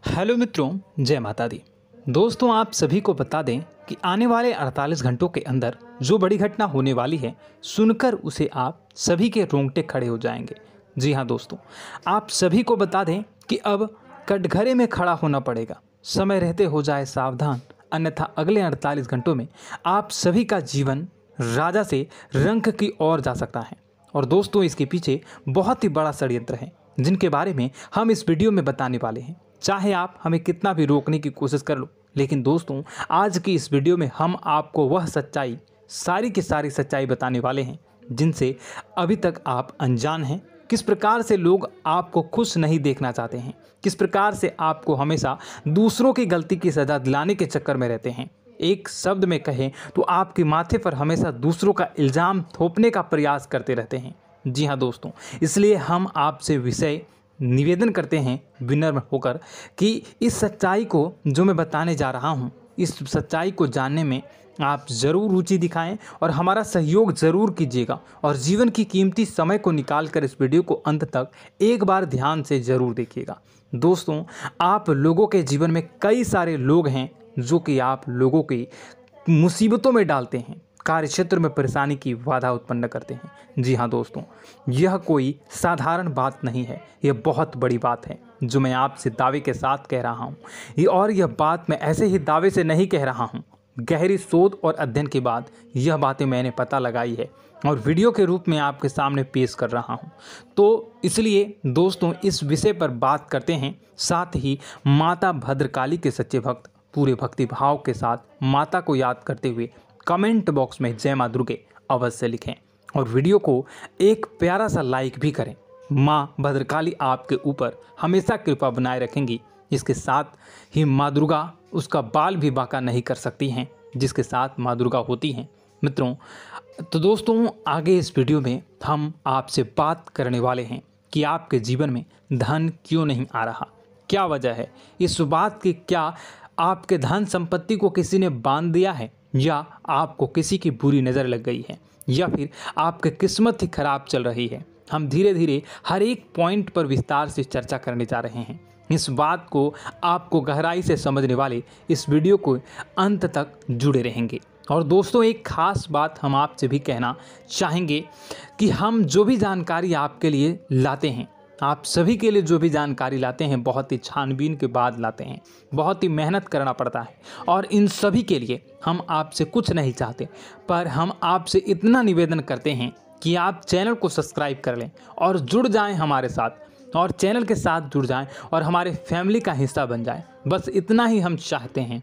Hello मित्रों, जय माता दी। दोस्तों, आप सभी को बता दें कि आने वाले 48 घंटों के अंदर जो बड़ी घटना होने वाली है, सुनकर उसे आप सभी के रोंगटे खड़े हो जाएंगे। जी हाँ दोस्तों, आप सभी को बता दें कि अब कटघरे में खड़ा होना पड़ेगा। समय रहते हो जाए सावधान, अन्यथा अगले 48 घंटों में आप सभी का जीवन राजा से रंक की ओर जा सकता है। और दोस्तों, इसके पीछे बहुत ही बड़ा षड्यंत्र है, जिनके बारे में हम इस वीडियो में बताने वाले हैं। चाहे आप हमें कितना भी रोकने की कोशिश कर लो, लेकिन दोस्तों, आज की इस वीडियो में हम आपको वह सच्चाई, सारी की सारी सच्चाई बताने वाले हैं जिनसे अभी तक आप अनजान हैं। किस प्रकार से लोग आपको खुश नहीं देखना चाहते हैं, किस प्रकार से आपको हमेशा दूसरों की गलती की सज़ा दिलाने के चक्कर में रहते हैं। एक शब्द में कहें तो आपके माथे पर हमेशा दूसरों का इल्ज़ाम थोपने का प्रयास करते रहते हैं। जी हाँ दोस्तों, इसलिए हम आपसे विषय निवेदन करते हैं विनम्र होकर कि इस सच्चाई को जो मैं बताने जा रहा हूँ, इस सच्चाई को जानने में आप ज़रूर रुचि दिखाएं और हमारा सहयोग ज़रूर कीजिएगा। और जीवन की कीमती समय को निकाल कर इस वीडियो को अंत तक एक बार ध्यान से ज़रूर देखिएगा। दोस्तों, आप लोगों के जीवन में कई सारे लोग हैं जो कि आप लोगों की मुसीबतों में डालते हैं, कार्य क्षेत्र में परेशानी की बाधा उत्पन्न करते हैं। जी हाँ दोस्तों, यह कोई साधारण बात नहीं है, यह बहुत बड़ी बात है जो मैं आपसे दावे के साथ कह रहा हूँ। यह बात मैं ऐसे ही दावे से नहीं कह रहा हूँ। गहरी शोध और अध्ययन के बाद यह बातें मैंने पता लगाई है और वीडियो के रूप में आपके सामने पेश कर रहा हूँ। तो इसलिए दोस्तों, इस विषय पर बात करते हैं। साथ ही माता भद्रकाली के सच्चे भक्त पूरे भक्ति भाव के साथ माता को याद करते हुए कमेंट बॉक्स में जय मां दुर्गे अवश्य लिखें और वीडियो को एक प्यारा सा लाइक भी करें। मां भद्रकाली आपके ऊपर हमेशा कृपा बनाए रखेंगी। इसके साथ ही मां दुर्गा उसका बाल भी बांका नहीं कर सकती हैं, जिसके साथ मां दुर्गा होती हैं। मित्रों, तो दोस्तों, आगे इस वीडियो में हम आपसे बात करने वाले हैं कि आपके जीवन में धन क्यों नहीं आ रहा, क्या वजह है इस बात की। क्या आपके धन संपत्ति को किसी ने बांध दिया है, या आपको किसी की बुरी नज़र लग गई है, या फिर आपकी किस्मत ही खराब चल रही है। हम धीरे धीरे हर एक पॉइंट पर विस्तार से चर्चा करने जा रहे हैं। इस बात को आपको गहराई से समझने वाले इस वीडियो को अंत तक जुड़े रहेंगे। और दोस्तों, एक खास बात हम आपसे भी कहना चाहेंगे कि हम जो भी जानकारी आपके लिए लाते हैं, आप सभी के लिए जो भी जानकारी लाते हैं, बहुत ही छानबीन के बाद लाते हैं, बहुत ही मेहनत करना पड़ता है। और इन सभी के लिए हम आपसे कुछ नहीं चाहते, पर हम आपसे इतना निवेदन करते हैं कि आप चैनल को सब्सक्राइब कर लें और जुड़ जाएं हमारे साथ, और चैनल के साथ जुड़ जाएं और हमारे फैमिली का हिस्सा बन जाएं। बस इतना ही हम चाहते हैं।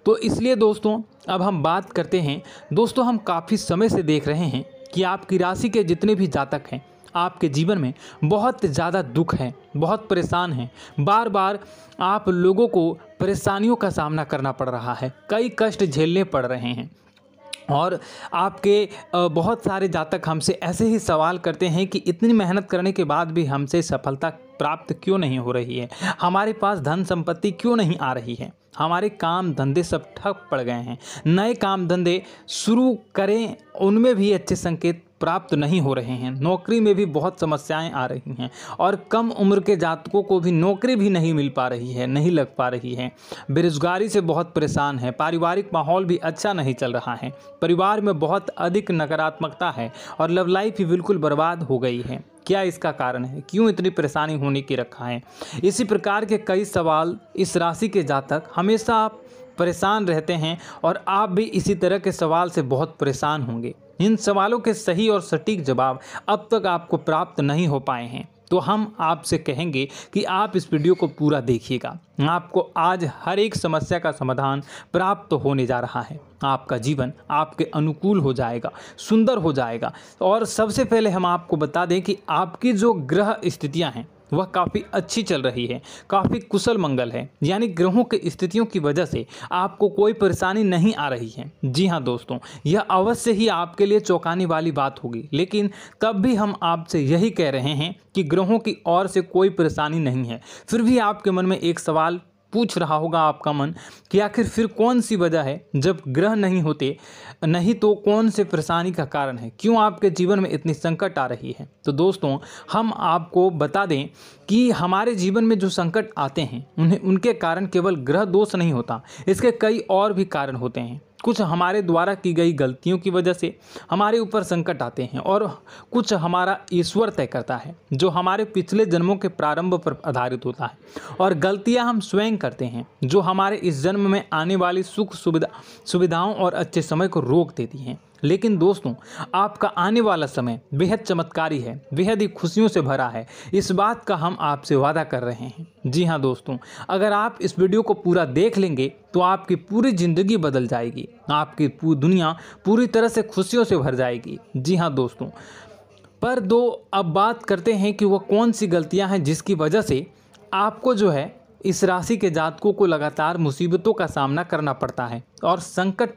तो इसलिए दोस्तों, अब हम बात करते हैं। दोस्तों, हम काफ़ी समय से देख रहे हैं कि आपकी राशि के जितने भी जातक हैं, आपके जीवन में बहुत ज़्यादा दुख है, बहुत परेशान हैं। बार बार आप लोगों को परेशानियों का सामना करना पड़ रहा है, कई कष्ट झेलने पड़ रहे हैं। और आपके बहुत सारे जातक हमसे ऐसे ही सवाल करते हैं कि इतनी मेहनत करने के बाद भी हमसे सफलता प्राप्त क्यों नहीं हो रही है, हमारे पास धन संपत्ति क्यों नहीं आ रही है, हमारे काम धंधे सब ठप पड़ गए हैं, नए काम धंधे शुरू करें उनमें भी अच्छे संकेत प्राप्त नहीं हो रहे हैं, नौकरी में भी बहुत समस्याएं आ रही हैं, और कम उम्र के जातकों को भी नौकरी भी नहीं मिल पा रही है, नहीं लग पा रही है, बेरोजगारी से बहुत परेशान है, पारिवारिक माहौल भी अच्छा नहीं चल रहा है, परिवार में बहुत अधिक नकारात्मकता है और लव लाइफ भी बिल्कुल बर्बाद हो गई है। क्या इसका कारण है, क्यों इतनी परेशानी होने की रखा है? इसी प्रकार के कई सवाल इस राशि के जातक हमेशा आप परेशान रहते हैं, और आप भी इसी तरह के सवाल से बहुत परेशान होंगे। इन सवालों के सही और सटीक जवाब अब तक आपको प्राप्त नहीं हो पाए हैं, तो हम आपसे कहेंगे कि आप इस वीडियो को पूरा देखिएगा। आपको आज हर एक समस्या का समाधान प्राप्त होने जा रहा है। आपका जीवन आपके अनुकूल हो जाएगा, सुंदर हो जाएगा। और सबसे पहले हम आपको बता दें कि आपकी जो ग्रह स्थितियां हैं वह काफ़ी अच्छी चल रही है, काफ़ी कुशल मंगल है, यानी ग्रहों की स्थितियों की वजह से आपको कोई परेशानी नहीं आ रही है। जी हाँ दोस्तों, यह अवश्य ही आपके लिए चौंकाने वाली बात होगी, लेकिन तब भी हम आपसे यही कह रहे हैं कि ग्रहों की ओर से कोई परेशानी नहीं है। फिर भी आपके मन में एक सवाल पूछ रहा होगा आपका मन कि आखिर फिर कौन सी वजह है, जब ग्रह नहीं होते नहीं तो कौन से परेशानी का कारण है, क्यों आपके जीवन में इतनी संकट आ रही है। तो दोस्तों हम आपको बता दें कि हमारे जीवन में जो संकट आते हैं उनके कारण केवल ग्रह दोष नहीं होता, इसके कई और भी कारण होते हैं। कुछ हमारे द्वारा की गई गलतियों की वजह से हमारे ऊपर संकट आते हैं और कुछ हमारा ईश्वर तय करता है, जो हमारे पिछले जन्मों के प्रारंभ पर आधारित होता है। और गलतियां हम स्वयं करते हैं, जो हमारे इस जन्म में आने वाली सुख सुविधाओं और अच्छे समय को रोक देती हैं। लेकिन दोस्तों आपका आने वाला समय बेहद चमत्कारी है, बेहद ही खुशियों से भरा है, इस बात का हम आपसे वादा कर रहे हैं। जी हाँ दोस्तों, अगर आप इस वीडियो को पूरा देख लेंगे तो आपकी पूरी ज़िंदगी बदल जाएगी, आपकी पूरी दुनिया पूरी तरह से खुशियों से भर जाएगी। जी हाँ दोस्तों, पर अब बात करते हैं कि वह कौन सी गलतियाँ हैं जिसकी वजह से आपको जो है इस राशि के जातकों को लगातार मुसीबतों का सामना करना पड़ता है और संकट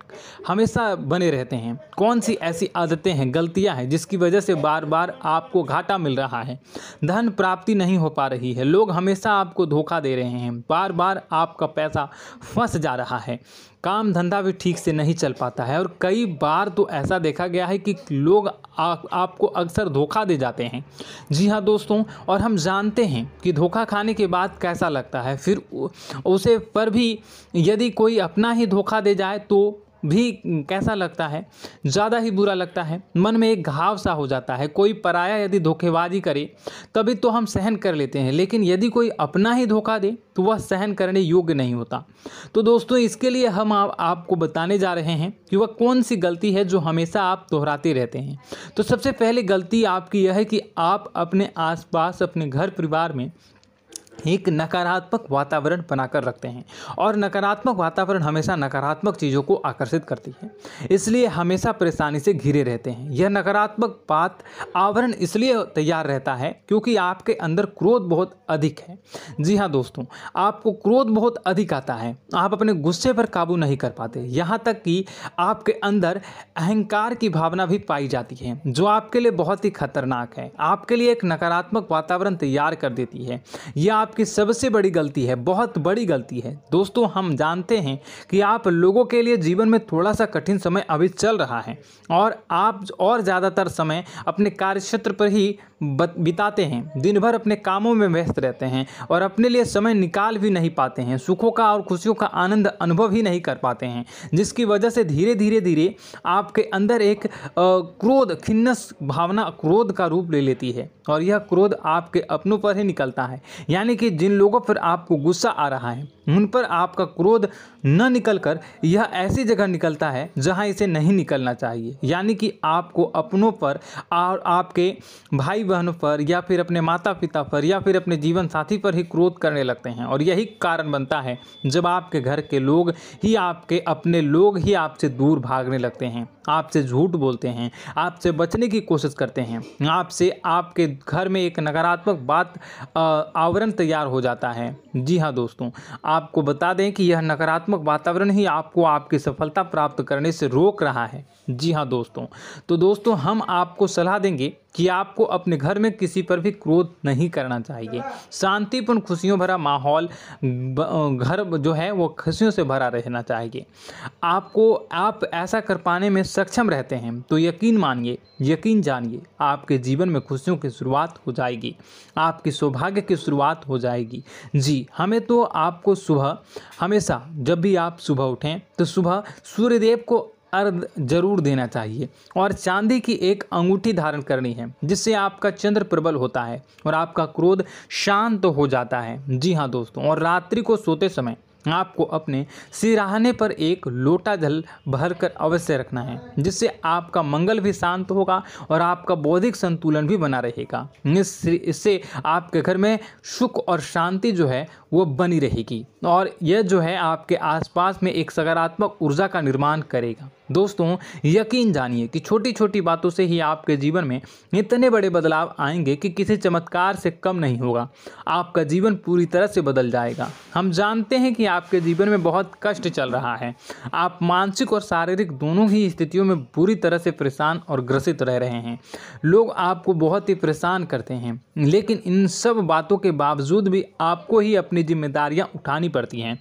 हमेशा बने रहते हैं। कौन सी ऐसी आदतें हैं, गलतियां हैं जिसकी वजह से बार बार आपको घाटा मिल रहा है, धन प्राप्ति नहीं हो पा रही है, लोग हमेशा आपको धोखा दे रहे हैं, बार बार आपका पैसा फंस जा रहा है, काम धंधा भी ठीक से नहीं चल पाता है और कई बार तो ऐसा देखा गया है कि लोग आपको अक्सर धोखा दे जाते हैं। जी हाँ दोस्तों, और हम जानते हैं कि धोखा खाने के बाद कैसा लगता है, फिर उसे पर भी यदि कोई अपना ही धोखा दे जाए तो भी कैसा लगता है, ज़्यादा ही बुरा लगता है, मन में एक घाव सा हो जाता है। कोई पराया यदि धोखेबाजी करे तभी तो हम सहन कर लेते हैं, लेकिन यदि कोई अपना ही धोखा दे तो वह सहन करने योग्य नहीं होता। तो दोस्तों इसके लिए हम आपको बताने जा रहे हैं कि वह कौन सी गलती है जो हमेशा आप दोहराते रहते हैं। तो सबसे पहले गलती आपकी यह है कि आप अपने आसपास, अपने घर परिवार में एक नकारात्मक वातावरण बनाकर रखते हैं और नकारात्मक वातावरण हमेशा नकारात्मक चीज़ों को आकर्षित करती है, इसलिए हमेशा परेशानी से घिरे रहते हैं। यह नकारात्मक आवरण इसलिए तैयार रहता है क्योंकि आपके अंदर क्रोध बहुत अधिक है। जी हाँ दोस्तों, आपको क्रोध बहुत अधिक आता है, आप अपने गुस्से पर काबू नहीं कर पाते, यहाँ तक कि आपके अंदर अहंकार की भावना भी पाई जाती है, जो आपके लिए बहुत ही खतरनाक है, आपके लिए एक नकारात्मक वातावरण तैयार कर देती है। यह आपकी सबसे बड़ी गलती है, बहुत बड़ी गलती है। दोस्तों हम जानते हैं कि आप लोगों के लिए जीवन में थोड़ा सा कठिन समय अभी चल रहा है और आप और ज़्यादातर समय अपने कार्यक्षेत्र पर ही बिताते हैं, दिन भर अपने कामों में व्यस्त रहते हैं और अपने लिए समय निकाल भी नहीं पाते हैं, सुखों का और खुशियों का आनंद अनुभव ही नहीं कर पाते हैं, जिसकी वजह से धीरे धीरे आपके अंदर एक क्रोध, खिन्नस भावना क्रोध का रूप ले लेती है और यह क्रोध आपके अपनों पर ही निकलता है। यानी कि जिन लोगों पर आपको गुस्सा आ रहा है उन पर आपका क्रोध न निकलकर यह ऐसी जगह निकलता है जहां इसे नहीं निकलना चाहिए, यानी कि आपको अपनों पर और आपके भाई बहनों पर या फिर अपने माता पिता पर या फिर अपने जीवन साथी पर ही क्रोध करने लगते हैं। और यही कारण बनता है जब आपके घर के लोग ही, आपके अपने लोग ही आपसे दूर भागने लगते हैं, आपसे झूठ बोलते हैं, आपसे बचने की कोशिश करते हैं, आपके घर में एक नकारात्मक आवरण तैयार हो जाता है। जी हाँ दोस्तों, आपको बता दें कि यह नकारात्मक वातावरण ही आपको आपकी सफलता प्राप्त करने से रोक रहा है। जी हाँ दोस्तों, तो दोस्तों हम आपको सलाह देंगे कि आपको अपने घर में किसी पर भी क्रोध नहीं करना चाहिए। शांतिपूर्ण खुशियों भरा माहौल, घर जो है वो खुशियों से भरा रहना चाहिए। आप ऐसा कर पाने में सक्षम रहते हैं तो यकीन मानिए, यकीन जानिए, आपके जीवन में खुशियों की शुरुआत हो जाएगी, आपकी सौभाग्य की शुरुआत हो जाएगी। जी, हमें तो आपको सुबह, हमेशा जब भी आप सुबह उठें तो सुबह सूर्यदेव को अर्घ जरूर देना चाहिए और चांदी की एक अंगूठी धारण करनी है, जिससे आपका चंद्र प्रबल होता है और आपका क्रोध शांत हो जाता है। जी हाँ दोस्तों, और रात्रि को सोते समय आपको अपने सिरहाने पर एक लोटा जल भरकर अवश्य रखना है, जिससे आपका मंगल भी शांत होगा और आपका बौद्धिक संतुलन भी बना रहेगा। इससे आपके घर में सुख और शांति जो है वो बनी रहेगी और यह जो है आपके आसपास में एक सकारात्मक ऊर्जा का निर्माण करेगा। दोस्तों यकीन जानिए कि छोटी छोटी बातों से ही आपके जीवन में इतने बड़े बदलाव आएंगे कि किसी चमत्कार से कम नहीं होगा। आपका जीवन पूरी तरह से बदल जाएगा। हम जानते हैं कि आपके जीवन में बहुत कष्ट चल रहा है। आप मानसिक और शारीरिक दोनों ही स्थितियों में बुरी तरह से परेशान और ग्रसित रह रहे हैं। लोग आपको बहुत ही परेशान करते हैं, लेकिन इन सब बातों के बावजूद भी आपको ही अपनी जिम्मेदारियां उठानी पड़ती हैं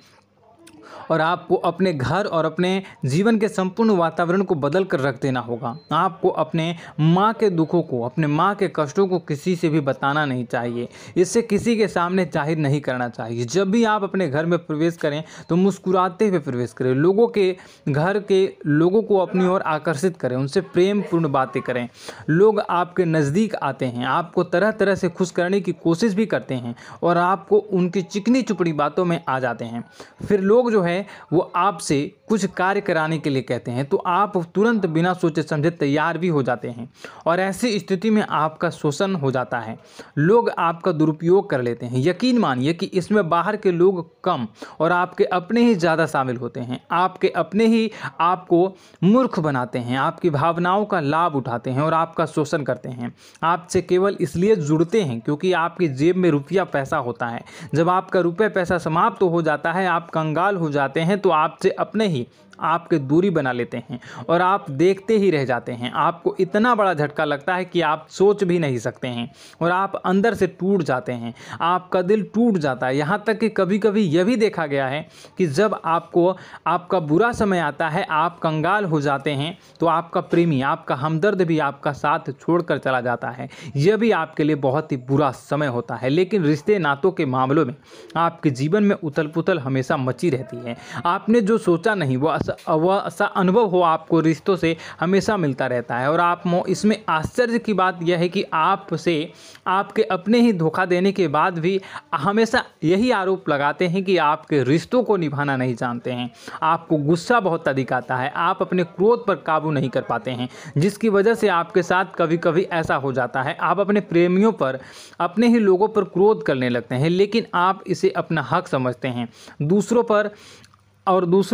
और आपको अपने घर और अपने जीवन के संपूर्ण वातावरण को बदल कर रख देना होगा। आपको अपने माँ के दुखों को, अपने माँ के कष्टों को किसी से भी बताना नहीं चाहिए। इससे किसी के सामने जाहिर नहीं करना चाहिए। जब भी आप अपने घर में प्रवेश करें तो मुस्कुराते हुए प्रवेश करें। लोगों के घर के लोगों को अपनी ओर आकर्षित करें, उनसे प्रेमपूर्ण बातें करें। लोग आपके नज़दीक आते हैं, आपको तरह तरह से खुश करने की कोशिश भी करते हैं और आपको उनकी चिकनी चुपड़ी बातों में आ जाते हैं। फिर लोग जो है वो आपसे कुछ कार्य कराने के लिए कहते हैं तो आप तुरंत बिना सोचे समझे तैयार भी हो जाते हैं और ऐसी स्थिति में आपका शोषण हो जाता है। लोग आपका दुरुपयोग कर लेते हैं। यकीन मानिए कि इसमें बाहर के लोग कम और आपके अपने ही ज़्यादा शामिल होते हैं। आपके अपने ही आपको मूर्ख बनाते हैं, आपकी भावनाओं का लाभ उठाते हैं और आपका शोषण करते हैं। आपसे केवल इसलिए जुड़ते हैं क्योंकि आपकी जेब में रुपया पैसा होता है। जब आपका रुपया पैसा समाप्त हो जाता है, आप कंगाल हो जाते हैं तो आपसे अपने ही आपके दूरी बना लेते हैं और आप देखते ही रह जाते हैं। आपको इतना बड़ा झटका लगता है कि आप सोच भी नहीं सकते हैं और आप अंदर से टूट जाते हैं। आपका दिल टूट जाता है। यहाँ तक कि कभी कभी यह भी देखा गया है कि जब आपको आपका बुरा समय आता है, आप कंगाल हो जाते हैं तो आपका प्रेमी, आपका हमदर्द भी आपका साथ छोड़कर चला जाता है। यह भी आपके लिए बहुत ही बुरा समय होता है। लेकिन रिश्ते नातों के मामलों में आपके जीवन में उथल पुथल हमेशा मची रहती है। आपने जो सोचा नहीं वो ऐसा अनुभव हो आपको रिश्तों से हमेशा मिलता रहता है। और आप इसमें आश्चर्य की बात यह है कि आपसे आपके अपने ही धोखा देने के बाद भी हमेशा यही आरोप लगाते हैं कि आपके रिश्तों को निभाना नहीं जानते हैं। आपको गुस्सा बहुत अधिक आता है, आप अपने क्रोध पर काबू नहीं कर पाते हैं, जिसकी वजह से आपके साथ कभी कभी ऐसा हो जाता है आप अपने प्रेमियों पर, अपने ही लोगों पर क्रोध करने लगते हैं। लेकिन आप इसे अपना हक समझते हैं, दूसरों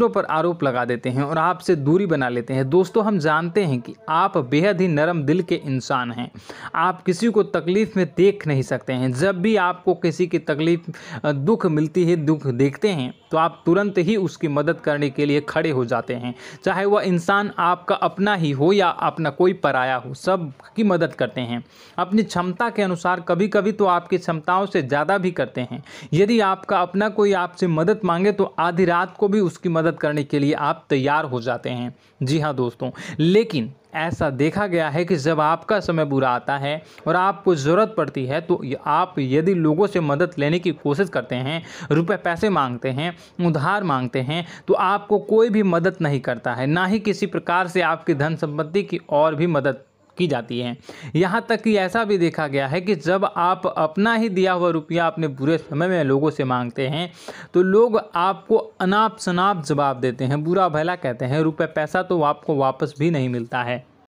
पर आरोप लगा देते हैं और आपसे दूरी बना लेते हैं। दोस्तों हम जानते हैं कि आप बेहद ही नरम दिल के इंसान हैं। आप किसी को तकलीफ़ में देख नहीं सकते हैं। जब भी आपको किसी की तकलीफ़, दुख मिलती है, दुख देखते हैं तो आप तुरंत ही उसकी मदद करने के लिए खड़े हो जाते हैं। चाहे वह इंसान आपका अपना ही हो या अपना कोई पराया हो, सब की मदद करते हैं अपनी क्षमता के अनुसार। कभी कभी तो आपकी क्षमताओं से ज़्यादा भी करते हैं। यदि आपका अपना कोई आपसे मदद मांगे तो आधी रात को भी उसकी मदद करने के लिए आप तैयार हो जाते हैं। जी हाँ दोस्तों, लेकिन ऐसा देखा गया है कि जब आपका समय बुरा आता है और आपको ज़रूरत पड़ती है तो आप यदि लोगों से मदद लेने की कोशिश करते हैं, रुपए पैसे मांगते हैं, उधार मांगते हैं, तो आपको कोई भी मदद नहीं करता है। ना ही किसी प्रकार से आपकी धन संपत्ति की और भी मदद की जाती है। यहाँ तक कि ऐसा भी देखा गया है कि जब आप अपना ही दिया हुआ रुपया अपने बुरे समय में लोगों से मांगते हैं तो लोग आपको अनाप शनाप जवाब देते हैं, बुरा भला कहते हैं। रुपये पैसा तो आपको वापस भी नहीं मिलता है।